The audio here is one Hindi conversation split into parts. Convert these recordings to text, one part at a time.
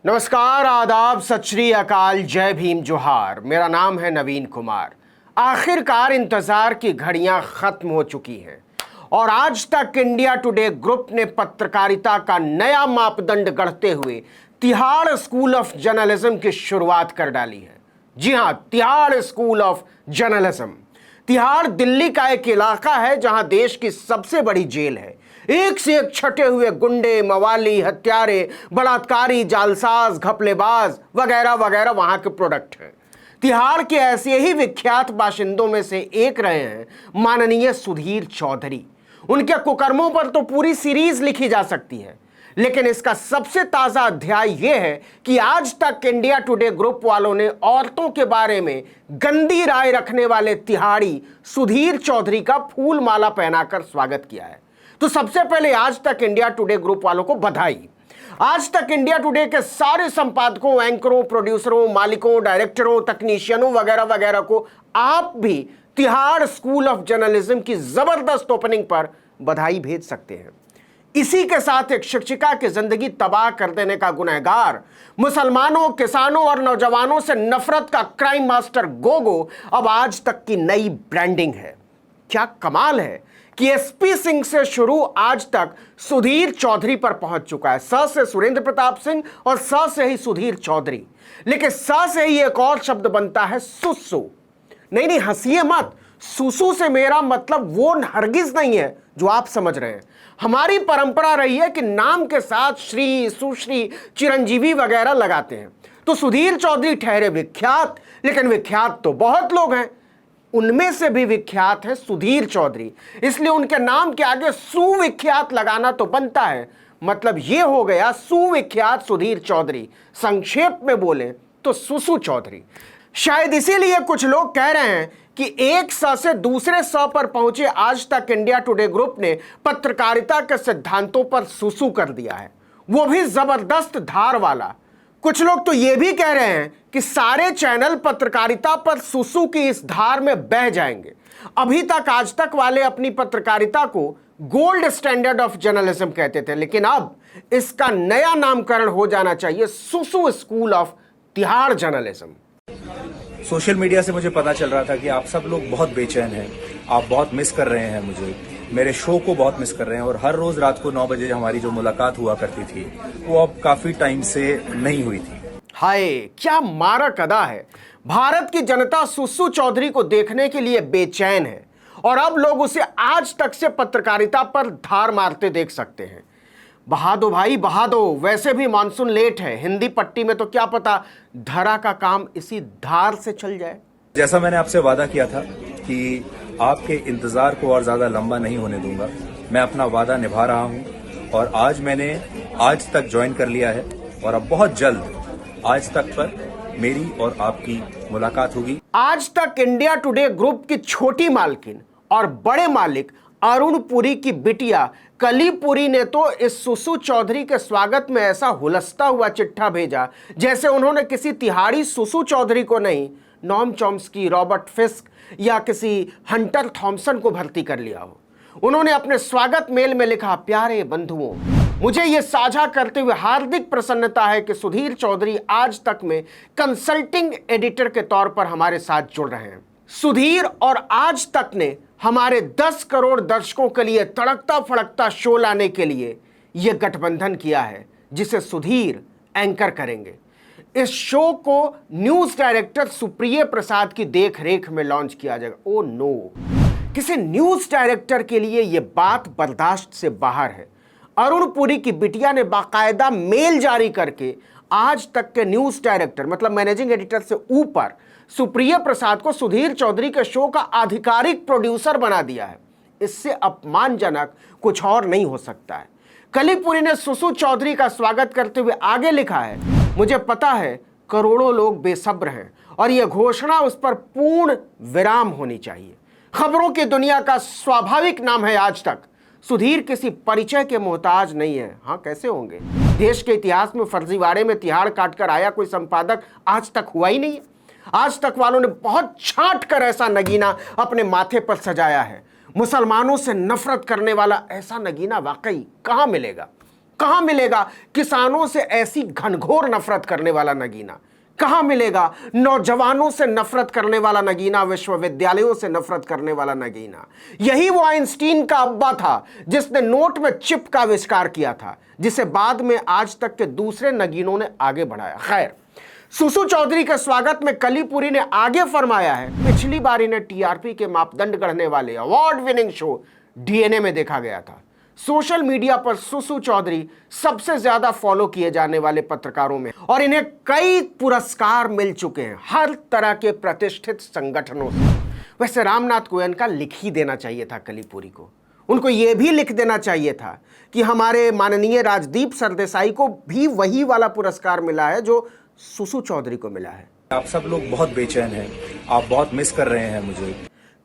नमस्कार, आदाब, सत श्री अकाल, जय भीम, जोहार। मेरा नाम है नवीन कुमार। आखिरकार इंतजार की घड़ियां खत्म हो चुकी हैं और आज तक इंडिया टुडे ग्रुप ने पत्रकारिता का नया मापदंड गढ़ते हुए तिहाड़ स्कूल ऑफ जर्नलिज्म की शुरुआत कर डाली है। जी हां, Tihar school of journalism. Tihar Delhi का एक इलाका है जहां देश की सबसे बड़ी जेल है। एक से एक छटे हुए गुंडे, मवाली, हत्यारे, बलात्कारी, जालसाज, घपलेबाज वगैरह वगैरह वहां के प्रोडक्ट हैं। तिहाड़ के ऐसे ही विख्यात बाशिंदों में से एक रहे हैं माननीय सुधीर चौधरी। उनके कुकर्मों पर तो पूरी सीरीज लिखी जा सकती है, लेकिन इसका सबसे ताजा अध्याय यह है कि आज तक इंडिया टुडे ग्रुप वालों ने औरतों के बारे में गंदी राय रखने वाले तिहाड़ी सुधीर चौधरी का फूल माला पहनाकर स्वागत किया है। तो सबसे पहले आज तक इंडिया टुडे ग्रुप वालों को बधाई। आज तक इंडिया टुडे के सारे संपादकों, एंकरों, प्रोड्यूसरों, मालिकों, डायरेक्टरों, तकनीशियनों वगैरह वगैरह को आप भी तिहाड़ स्कूल ऑफ जर्नलिज्म की जबरदस्त ओपनिंग पर बधाई भेज सकते हैं। इसी के साथ एक शिक्षिका की जिंदगी तबाह कर देने का गुनहगार, मुसलमानों, किसानों और नौजवानों से नफरत का क्राइम मास्टर गोगो अब आज तक की नई ब्रांडिंग है। क्या कमाल है कि एसपी सिंह से शुरू आज तक सुधीर चौधरी पर पहुंच चुका है। स से सुरेंद्र प्रताप सिंह और स से ही सुधीर चौधरी, लेकिन स से ही एक और शब्द बनता है सुसु। नहीं, हंसिए मत। सुसु से मेरा मतलब वो हरगिज नहीं है जो आप समझ रहे हैं। हमारी परंपरा रही है कि नाम के साथ श्री, सुश्री, चिरंजीवी वगैरह लगाते हैं। तो सुधीर चौधरी ठहरे विख्यात, लेकिन विख्यात तो बहुत लोग हैं। उनमें से भी विख्यात है सुधीर चौधरी, इसलिए उनके नाम के आगे सुविख्यात लगाना तो बनता है। मतलब यह हो गया सुविख्यात सुधीर चौधरी। संक्षेप में बोले तो सुसु चौधरी। शायद इसीलिए कुछ लोग कह रहे हैं कि एक स से दूसरे स पर पहुंचे आज तक इंडिया टुडे ग्रुप ने पत्रकारिता के सिद्धांतों पर सुसु कर दिया है, वो भी जबरदस्त धार वाला। कुछ लोग तो ये भी कह रहे हैं कि सारे चैनल पत्रकारिता पर सुसु की इस धार में बह जाएंगे। अभी तक आज तक वाले अपनी पत्रकारिता को गोल्ड स्टैंडर्ड ऑफ जर्नलिज्म कहते थे, लेकिन अब इसका नया नामकरण हो जाना चाहिए सुसु school of Tihar journalism. Social media से मुझे पता चल रहा था कि आप सब लोग बहुत बेचैन हैं, आप बहुत मिस कर रहे हैं मुझे, मेरे शो को बहुत मिस कर रहे हैं। और हर रोज रात को 9 बजे हमारी जो मुलाकात हुआ करती थी वो अब काफी टाइम से नहीं हुई थी। हाय, क्या मारक अदा है। भारत की जनता सुसु चौधरी को देखने के लिए बेचैन है और अब लोग उसे आज तक से पत्रकारिता पर धार मारते देख सकते हैं। बहा दो भाई, बहा दो। वैसे भी मानसून लेट है, हिंदी पट्टी में तो क्या पता धरा का काम इसी धार से चल जाए। जैसा मैंने आपसे वादा किया था कि आपके इंतजार को और ज्यादा लंबा नहीं होने दूंगा, मैं अपना वादा निभा रहा हूं और आज मैंने आज तक ज्वाइन कर लिया है और अब बहुत जल्द आज तक पर मेरी और आपकी मुलाकात होगी। आज तक इंडिया टुडे ग्रुप की छोटी मालकिन और बड़े मालिक अरुण पुरी की बिटिया कली पुरी ने तो इस सुसु चौधरी के स्वागत में ऐसा हुलसता हुआ चिट्ठा भेजा जैसे उन्होंने किसी तिहाड़ी सुसु चौधरी को नहीं, नॉम चॉम्स्की, रॉबर्ट फिस्क या किसी हंटर थॉमसन को भर्ती कर लिया हो। उन्होंने अपने स्वागत मेल में लिखा, प्यारे बंधुओं, मुझे यह साझा करते हुए हार्दिक प्रसन्नता है कि सुधीर चौधरी आज तक में कंसल्टिंग एडिटर के तौर पर हमारे साथ जुड़ रहे हैं। सुधीर और आज तक ने हमारे 10 करोड़ दर्शकों के लिए तड़कता फड़कता शो लाने के लिए यह गठबंधन किया है, जिसे सुधीर एंकर करेंगे। इस शो को न्यूज डायरेक्टर सुप्रिय प्रसाद की देखरेख में लॉन्च किया जाएगा। ओ नो, किसी न्यूज डायरेक्टर के लिए यह बात बर्दाश्त से बाहर है। अरुण पुरी की बिटिया ने बाकायदा मेल जारी करके आज तक के न्यूज डायरेक्टर मतलब मैनेजिंग एडिटर से ऊपर सुप्रिय प्रसाद को सुधीर चौधरी के शो का आधिकारिक प्रोड्यूसर बना दिया है। इससे अपमानजनक कुछ और नहीं हो सकता है। कलीपुरी ने सुसु चौधरी का स्वागत करते हुए आगे लिखा है, मुझे पता है करोड़ों लोग बेसब्र हैं और यह घोषणा उस पर पूर्ण विराम होनी चाहिए। खबरों की दुनिया का स्वाभाविक नाम है आज तक। सुधीर किसी परिचय के मोहताज नहीं है। हाँ, कैसे होंगे? देश के इतिहास में फर्जीवाड़े में तिहाड़ काटकर आया कोई संपादक आज तक हुआ ही नहीं है। आज तक वालों ने बहुत छांट कर ऐसा नगीना अपने माथे पर सजाया है। मुसलमानों से नफरत करने वाला ऐसा नगीना वाकई कहां मिलेगा? कहां मिलेगा किसानों से ऐसी घनघोर नफरत करने वाला नगीना? कहां मिलेगा नौजवानों से नफरत करने वाला नगीना, विश्वविद्यालयों से नफरत करने वाला नगीना? यही वो आइंस्टीन का अब्बा था जिसने नोट में चिप का आविष्कार किया था, जिसे बाद में आज तक के दूसरे नगीनों ने आगे बढ़ाया। खैर, सुसु चौधरी के स्वागत में कलीपुरी ने आगे फरमाया है, पिछली बार इन्हें टीआरपी के मापदंड गढ़ने वाले अवार्ड विनिंग शो डीएनए में देखा गया था। सोशल मीडिया पर सुसु चौधरी सबसे ज्यादा फॉलो किए जाने वाले पत्रकारों में, और इन्हें कई पुरस्कार मिल चुके हैं हर तरह के प्रतिष्ठित संगठनों से। वैसे रामनाथ गोयनका लिख ही देना चाहिए था कलीपुरी को। उनको यह भी लिख देना चाहिए था कि हमारे माननीय राजदीप सरदेसाई को भी वही वाला पुरस्कार मिला है जो सुसु चौधरी को मिला है। आप सब लोग बहुत बेचैन हैं, आप बहुत मिस कर रहे हैं मुझे।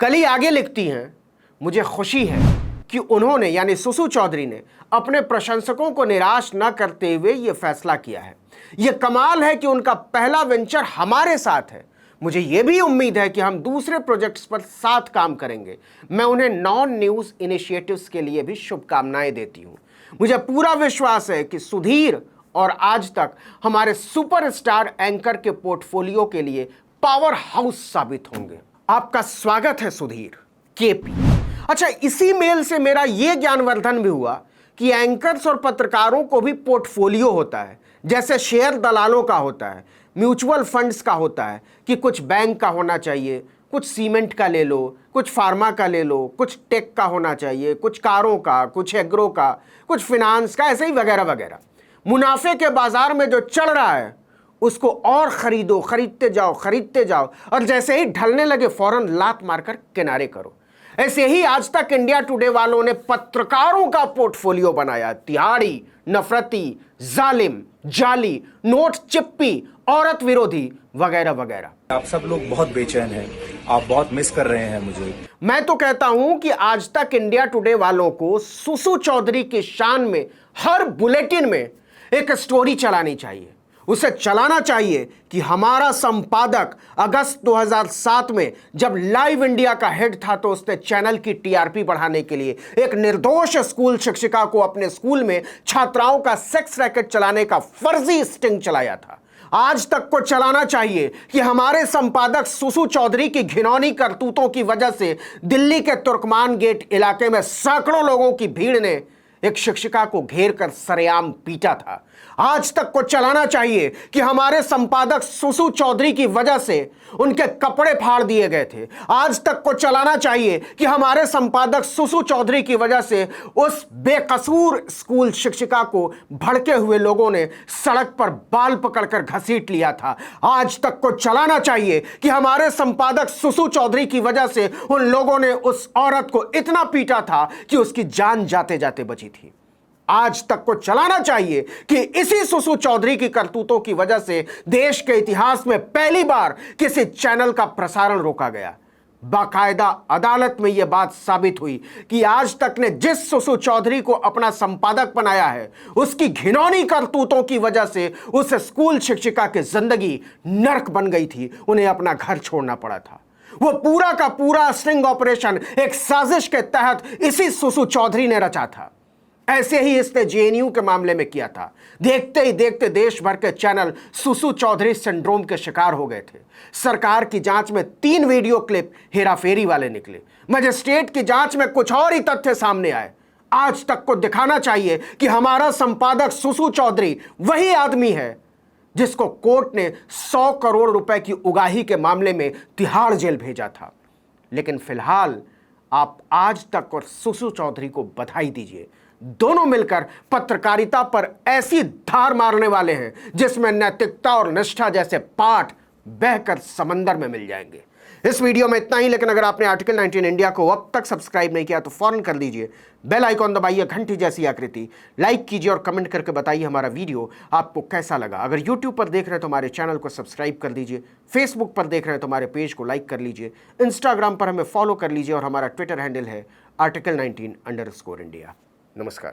कली आगे लिखती हैं, मुझे खुशी है कि उन्होंने यानी सुसु चौधरी ने अपने प्रशंसकों को निराश न करते हुए यह फैसला किया है। यह कमाल है कि उनका पहला वेंचर हमारे साथ है। मुझे यह भी उम्मीद है कि हम दूसरे प्रोजेक्ट्स पर साथ काम करेंगे। मैं उन्हें नॉन न्यूज इनिशिएटिव्स के लिए भी शुभकामनाएं देती हूं। मुझे पूरा विश्वास है कि सुधीर और आज तक हमारे सुपरस्टार एंकर के पोर्टफोलियो के लिए पावर हाउस साबित होंगे। आपका स्वागत है सुधीर, केपी। अच्छा, इसी मेल से मेरा यह ज्ञानवर्धन भी हुआ कि एंकर्स और पत्रकारों को भी पोर्टफोलियो होता है, जैसे शेयर दलालों का होता है, म्यूचुअल फंड्स का होता है कि कुछ बैंक का होना चाहिए, कुछ सीमेंट का ले लो, कुछ फार्मा का ले लो, कुछ टेक का होना चाहिए, कुछ कारों का, कुछ एग्रो का, कुछ फिनांस का, ऐसे ही वगैरह वगैरह। मुनाफे के बाजार में जो चढ़ रहा है उसको और खरीदो, खरीदते जाओ, और जैसे ही ढलने लगे फौरन लात मारकर किनारे करो। ऐसे ही आज तक इंडिया टुडे वालों ने पत्रकारों का पोर्टफोलियो बनाया। तिहाड़ी, नफरती, जालिम, जाली, नोट चिप्पी, औरत विरोधी, वगैरह वगैरह। आप सब लोग बहुत बेचैन हैं, आप बहुत मिस कर रहे हैं मुझे। मैं तो कहता हूं कि आज तक इंडिया टुडे वालों को सुसु चौधरी की शान में हर बुलेटिन में एक स्टोरी चलानी चाहिए। उसे चलाना चाहिए कि हमारा संपादक अगस्त 2007 में जब लाइव इंडिया का हेड था तो उसने चैनल की टीआरपी बढ़ाने के लिए एक निर्दोष स्कूल शिक्षिका को अपने स्कूल में छात्राओं का सेक्स रैकेट चलाने का फर्जी स्टिंग चलाया था। आज तक को चलाना चाहिए कि हमारे संपादक सुसु चौधरी की घिनौनी करतूतों की वजह से दिल्ली के तुर्कमान गेट इलाके में सैकड़ों लोगों की भीड़ ने एक शिक्षिका को घेर कर सरेआम पीटा था। आज तक को चलाना चाहिए कि हमारे संपादक सुसु चौधरी की वजह से उनके कपड़े फाड़ दिए गए थे। आज तक को चलाना चाहिए कि हमारे संपादक सुसु चौधरी की वजह से उस बेकसूर स्कूल शिक्षिका को भड़के हुए लोगों ने सड़क पर बाल पकड़कर घसीट लिया था। आज तक को चलाना चाहिए कि हमारे संपादक सुसु चौधरी की वजह से उन लोगों ने उस औरत को इतना पीटा था कि उसकी जान जाते जाते बची थी। आज तक को चलाना चाहिए कि इसी सुसु चौधरी की करतूतों की वजह से देश के इतिहास में पहली बार किसी चैनल का प्रसारण रोका गया। बाकायदा अदालत में यह बात साबित हुई कि आज तक ने जिस सुसु चौधरी को अपना संपादक बनाया है उसकी घिनौनी करतूतों की वजह से उस स्कूल शिक्षिका की जिंदगी नर्क बन गई थी। उन्हें अपना घर छोड़ना पड़ा था। वो पूरा का पूरा स्टिंग ऑपरेशन एक साजिश के तहत इसी सुसु चौधरी ने रचा था। ऐसे ही इसने जेएनयू के मामले में किया था। देखते ही देखते देश भर के चैनल सुसु चौधरी सिंड्रोम के शिकार हो गए थे। सरकार की जांच में 3 वीडियो क्लिप हेराफेरी वाले निकले। मजिस्ट्रेट की जांच में कुछ और ही तथ्य सामने आए। आज तक को दिखाना चाहिए कि हमारा संपादक सुसु चौधरी वही आदमी है जिसको कोर्ट ने 100 करोड़ रुपए की उगाही के मामले में तिहाड़ जेल भेजा था। लेकिन फिलहाल आप आज तक और सुसु चौधरी को बधाई दीजिए। दोनों मिलकर पत्रकारिता पर ऐसी धार मारने वाले हैं जिसमें नैतिकता और निष्ठा जैसे पाठ बहकर समंदर में मिल जाएंगे। इस वीडियो में इतना ही, लेकिन अगर आपने आर्टिकल 19 इंडिया को अब तक सब्सक्राइब नहीं किया तो फौरन कर दीजिए। बेल आइकॉन दबाइए, घंटी जैसी आकृति, लाइक कीजिए और कमेंट करके बताइए हमारा वीडियो आपको कैसा लगा। अगर यूट्यूब पर देख रहे हैं तो हमारे चैनल को सब्सक्राइब कर दीजिए, फेसबुक पर देख रहे हैं तो हमारे पेज को लाइक कर लीजिए, इंस्टाग्राम पर हमें फॉलो कर लीजिए और हमारा ट्विटर हैंडल है article19_India। नमस्कार।